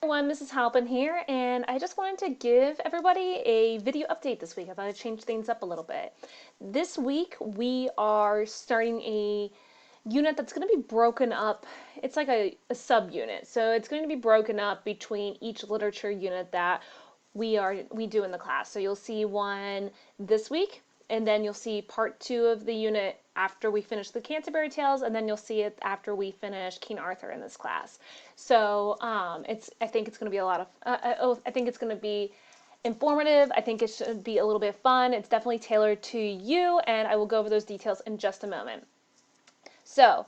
Everyone, Mrs. Halpin here, and I just wanted to give everybody a video update this week. I thought I'd change things up a little bit. This week we are starting a unit that's going to be broken up. It's like a sub-unit, so it's going to be broken up between each literature unit that we do in the class. So you'll see one this week, and then you'll see part 2 of the unit after we finish the Canterbury Tales, and then you'll see it after we finish King Arthur in this class. So I think it's going to be a lot of I think it's going to be informative. I think it should be a little bit fun. It's definitely tailored to you, and I will go over those details in just a moment. So,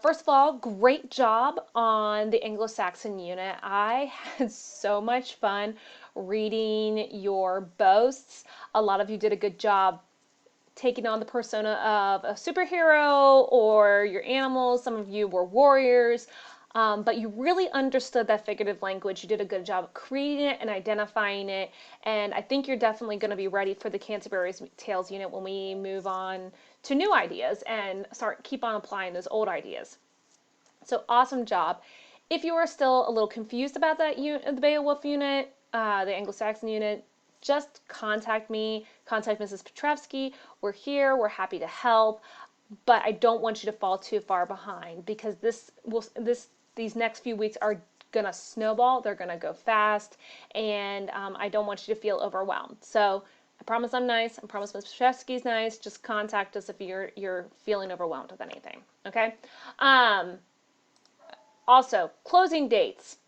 first of all, great job on the Anglo-Saxon unit. I had so much fun reading your boasts. A lot of you did a good job taking on the persona of a superhero or your animals. Some of you were warriors. But you really understood that figurative language. You did a good job of creating it and identifying it. And I think you're definitely going to be ready for the Canterbury Tales unit when we move on to new ideas and keep on applying those old ideas. So awesome job. If you are still a little confused about that the Beowulf unit, the Anglo-Saxon unit, just contact me, contact Mrs. Petrevsky. We're here, we're happy to help, but I don't want you to fall too far behind because these next few weeks are gonna snowball. They're gonna go fast, and I don't want you to feel overwhelmed. So I promise I'm nice. I promise Mrs. Petrevsky's nice. Just contact us if you're feeling overwhelmed with anything. Okay. Also, closing dates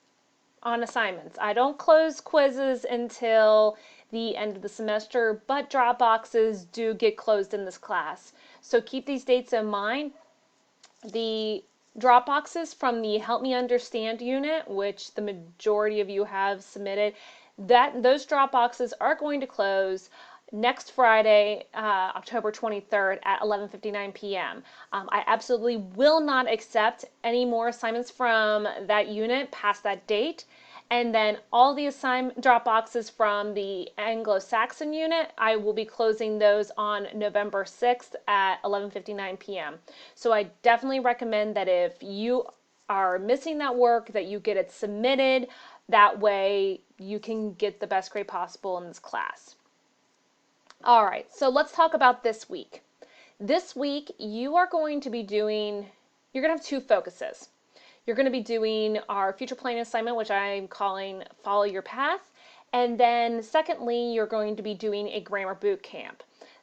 on assignments. I don't close quizzes until the end of the semester, but drop boxes do get closed in this class. So keep these dates in mind. The drop boxes from the Help Me Understand unit, which the majority of you have submitted, those drop boxes are going to close next Friday, October 23rd at 11:59 p.m. I absolutely will not accept any more assignments from that unit past that date. And then all the drop boxes from the Anglo-Saxon unit, I will be closing those on November 6th at 11:59 p.m. So I definitely recommend that if you are missing that work, that you get it submitted. That way you can get the best grade possible in this class. All right, so let's talk about this week. This week, you're going to have 2 focuses. You're going to be doing our future planning assignment, which I'm calling Follow Your Path. And then secondly, you're going to be doing a grammar boot camp.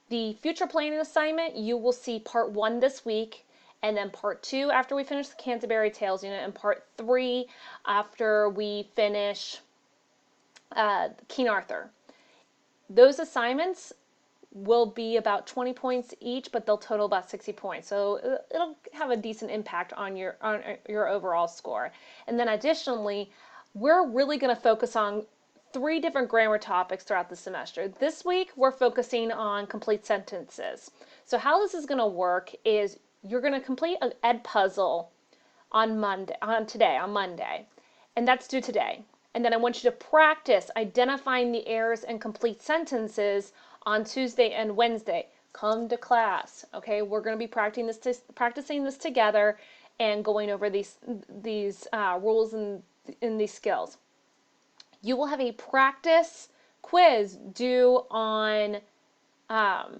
The future planning assignment, you will see part 1 this week, and then part 2 after we finish the Canterbury Tales unit, and part 3 after we finish King Arthur. Those assignments will be about 20 points each, but they'll total about 60 points. So it'll have a decent impact on your overall score. And then additionally, we're really going to focus on 3 different grammar topics throughout the semester. This week, we're focusing on complete sentences. So how this is going to work is you're going to complete an Edpuzzle on Monday, and that's due today. And then I want you to practice identifying the errors in complete sentences on Tuesday and Wednesday. Come to class, okay? We're going to be practicing this together and going over these rules and these skills. You will have a practice quiz due on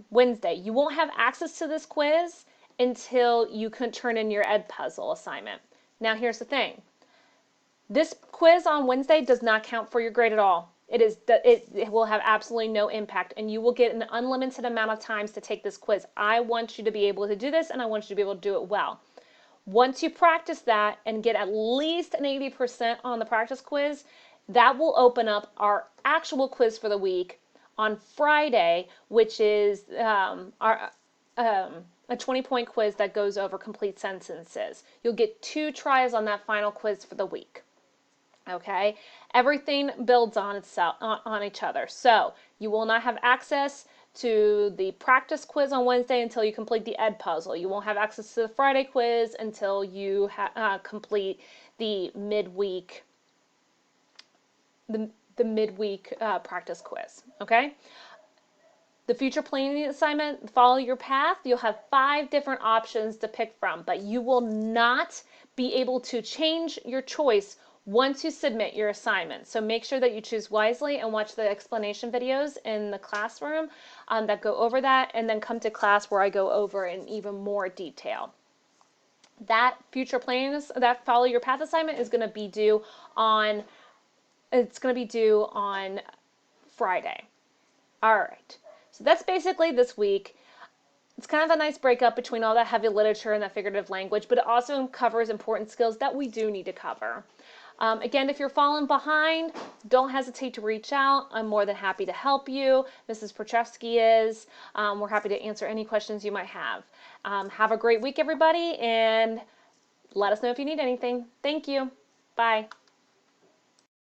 Wednesday. You won't have access to this quiz until you can turn in your Edpuzzle assignment. Now here's the thing. This quiz on Wednesday does not count for your grade at all. It will have absolutely no impact, and you will get an unlimited amount of times to take this quiz. I want you to be able to do this, and I want you to be able to do it well. Once you practice that and get at least an 80% on the practice quiz, that will open up our actual quiz for the week on Friday, which is a 20-point quiz that goes over complete sentences. You'll get 2 tries on that final quiz for the week. Okay, everything builds on itself, on each other. So you will not have access to the practice quiz on Wednesday until you complete the Edpuzzle. You won't have access to the Friday quiz until you complete the midweek practice quiz. Okay. The future planning assignment, Follow Your Path, you'll have 5 different options to pick from, but you will not be able to change your choice once you submit your assignment. So make sure that you choose wisely and watch the explanation videos in the classroom that go over that, and then come to class where I go over in even more detail. That future plans, that follow your path assignment is going to be due on, it's going to be due on Friday. All right. So that's basically this week. It's kind of a nice breakup between all that heavy literature and that figurative language, but it also covers important skills that we do need to cover. Again, if you're falling behind, don't hesitate to reach out. I'm more than happy to help you. Mrs. Prochowski is. We're happy to answer any questions you might have. Have a great week, everybody, and let us know if you need anything. Thank you. Bye.